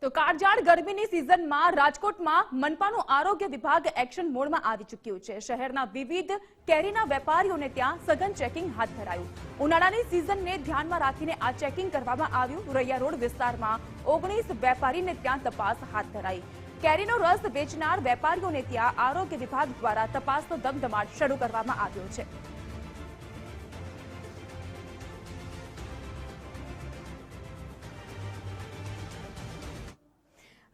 તો કાળઝાળ ગરમીની સિઝનમાં રાજકોટમાં મનપાનું આરોગ્ય વિભાગ એક્શન મોડમાં આવી ચૂક્યું છે। શહેરના વિવિધ કેરીના વેપારીઓને ત્યાં સઘન ચેકિંગ હાથ ધરાયું। ઉનાળાની સિઝનને ધ્યાનમાં રાખીને આ ચેકિંગ કરવામાં આવ્યું। રૈયા રોડ વિસ્તારમાં 19 વેપારીને ત્યાં તપાસ હાથ ધરાઈ। કેરીનો રસ વેચનાર વેપારીઓને ત્યાં આરોગ્ય વિભાગ દ્વારા તપાસનો ધમધમાટ શરૂ કરવામાં આવ્યો છે।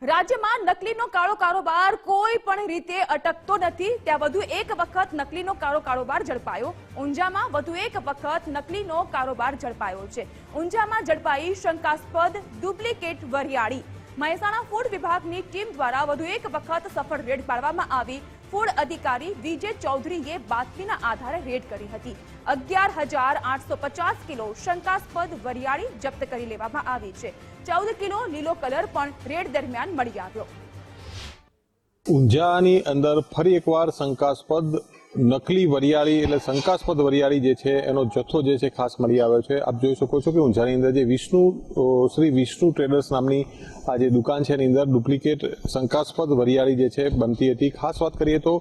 રાજ્યમાં નકલીનો કાળો કારોબાર કોઈ પણ રીતે અટકતો નથી। ત્યાં વધુ એક વખત નકલીનો કાળો કારોબાર ઝડપાયો। ઊંઝામાં વધુ એક વખત નકલીનો કારોબાર ઝડપાયો છે। ઊંઝામાં ઝડપાઈ શંકાસ્પદ ડુપ્લિકેટ વરિયાળી। મહેસાણા ફૂડ વિભાગની ટીમ દ્વારા વધુ એક વખત સફળ રેડ પાડવામાં આવી। ફૂડ અધિકારી વિજય ચૌધરીએ બાતમીના આધારે રેડ કરી હતી। 11,850 કિલો શંકાસ્પદ વરિયાળી જપ્ત કરી લેવામાં આવી છે। 14 કિલો લીલો કલર પણ રેડ દરમિયાન મળી આવ્યો। ઊંઝાની અંદર ફરી એકવાર શંકાસ્પદ નકલી વરિયાળી એટલે શંકાસ્પદ વરિયાળી જે છે એનો જથ્થો જે છે ખાસ મળી આવ્યો છે। આપ જોઈ શકો છો કે ઊંઝાની અંદર જે શ્રી વિષ્ણુ ટ્રેડર્સ નામની આ જે દુકાન છે એની અંદર ડુપ્લિકેટ શંકાસ્પદ વરિયાળી જે છે બનતી હતી। ખાસ વાત કરીએ તો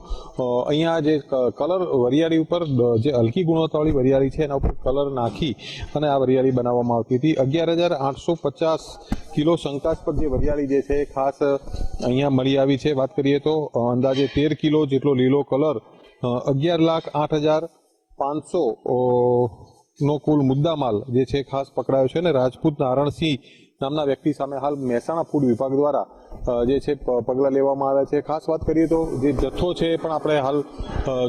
અહીંયા જે કલર વરિયાળી ઉપર જે હલકી ગુણવત્તાવાળી વરિયાળી છે એના ઉપર કલર નાખી અને આ વરિયાળી બનાવવામાં આવતી હતી। 11,850 કિલો શંકાસ્પદ જે વરિયાળી જે છે ખાસ અહીંયા મળી આવી છે। વાત કરીએ તો અંદાજે 13 કિલો જેટલો લીલો કલર 11,08,500 નો કુલ મુદ્દામાલ જે છે ખાસ પકડાયો છે। અને રાજપૂત નારણસિંહ નામના વ્યક્તિ સામે હાલ મહેસાણા ફૂડ વિભાગ દ્વારા જે છે પગલાં લેવામાં આવ્યા છે। ખાસ વાત કરીએ તો જે જથ્થો છે એ પણ આપણે હાલ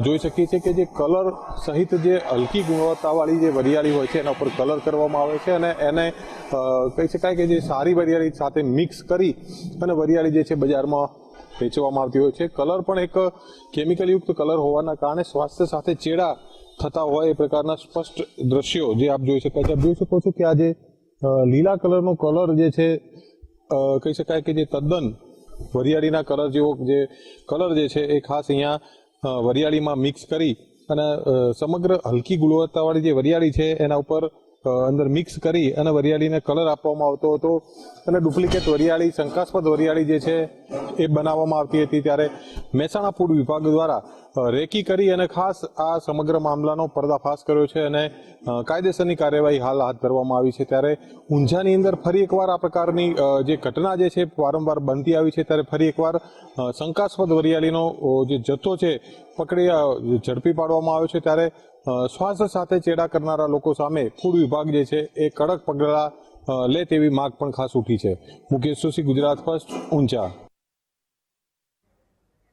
જોઈ શકીએ છીએ કે જે કલર સહિત જે હલકી ગુણવત્તાવાળી જે વરિયાળી હોય છે એના ઉપર કલર કરવામાં આવે છે અને એને કહી શકાય કે જે સારી વરિયાળી સાથે મિક્સ કરી અને વરિયાળી જે છે બજારમાં વેચવામાં આવતી હોય છે। કલર પણ એક કેમિકલયુક્ત કલર હોવાના કારણે સ્વાસ્થ્ય સાથે ચેડા થતા હોય એ પ્રકારના સ્પષ્ટ દ્રશ્યો જે આપ જોઈ શકાય છે। આપ જોઈ શકો છો કે આ જે લીલા કલરનો કલર જે છે કહી શકાય કે જે તદ્દન વરિયાળીના કલર જેવો જે કલર જે છે એ ખાસ અહીંયા વરિયાળીમાં મિક્સ કરી અને સમગ્ર હલકી ગુણવત્તાવાળી જે વરિયાળી છે એના ઉપર અંદર મિક્સ કરી અને વરિયાળીને કલર આપવામાં આવતો હતો અને ડુપ્લિકેટ વરિયાળી શંકાસ્પદ વરિયાળી જે છે એ બનાવવામાં આવતી હતી। ત્યારે મહેસાણા ફૂડ વિભાગ દ્વારા રેકી કરી અને ખાસ આ સમગ્ર મામલાનો પર્દાફાશ કર્યો છે અને કાયદેસરની કાર્યવાહી હાલ હાથ ધરવામાં આવી છે। ત્યારે ઊંઝાની અંદર ફરી એકવાર આ પ્રકારની જે ઘટના જે છે વારંવાર બનતી આવી છે। ત્યારે ફરી એકવાર શંકાસ્પદ વરિયાળીનો જે જથ્થો છે પકડી ઝડપી પાડવામાં આવ્યો છે। ત્યારે સ્વાસ્થ્ય સાથે ચેડા કરનારા લોકો સામે ફૂડ વિભાગ જે છે એ કડક પગલાં લે તેવી માંગ પણ ખાસ ઉઠી છે। મુકેશ જોશી, ગુજરાત ફર્સ્ટ, ઊંઝા।